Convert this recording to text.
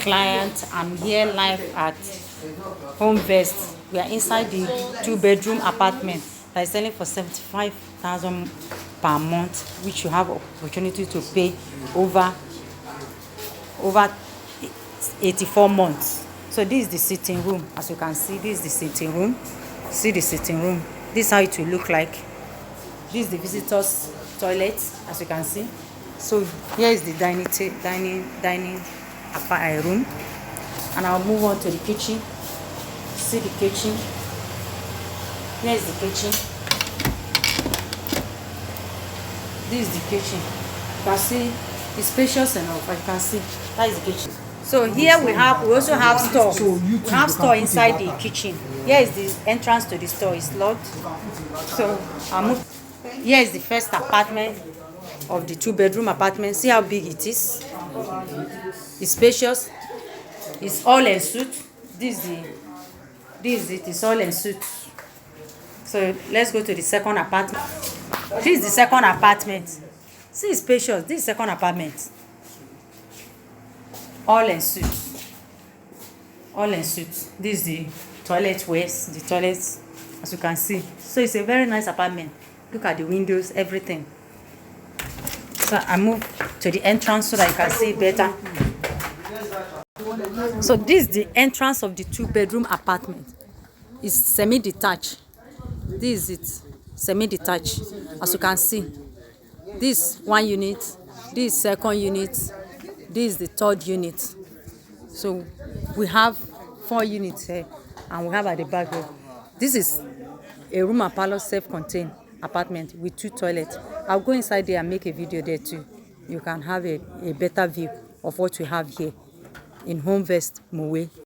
client. I'm here live at Homevest. We are inside the 2-bedroom apartment that is selling for 75,000 per month, which you have opportunity to pay over 84 months. So this is the sitting room. As you can see, this is the sitting room. See the sitting room. This is how it will look like. This is the visitors' toilet, as you can see. So here is the dining room, and I'll move on to the kitchen. See the kitchen. Here is the kitchen. This is the kitchen. You can see it's spacious enough. You can see that is the kitchen. So here we also have store. We have store inside the kitchen. Here is the entrance to the store. It's locked. So I'll move. Here is the first apartment of the 2-bedroom apartment. See how big it is. It's spacious. It's all en suite. This is it. It's all en suite. So let's go to the second apartment. This is the second apartment. See, it's spacious. This is the second apartment. All en suite. All en suite. This is the toilet waste. The toilets, as you can see. So it's a very nice apartment. Look at the windows, everything. So I move to the entrance so that you can see better. So this is the entrance of the 2-bedroom apartment. It's semi-detached. This is it, semi-detached. As you can see, this one unit, this second unit, this is the third unit. So we have 4 units here, and we have at the back here. This is a room and parlor self-contained apartment with 2 toilets. I'll go inside there and make a video there too. You can have a better view of what we have here in Homevest Mowe.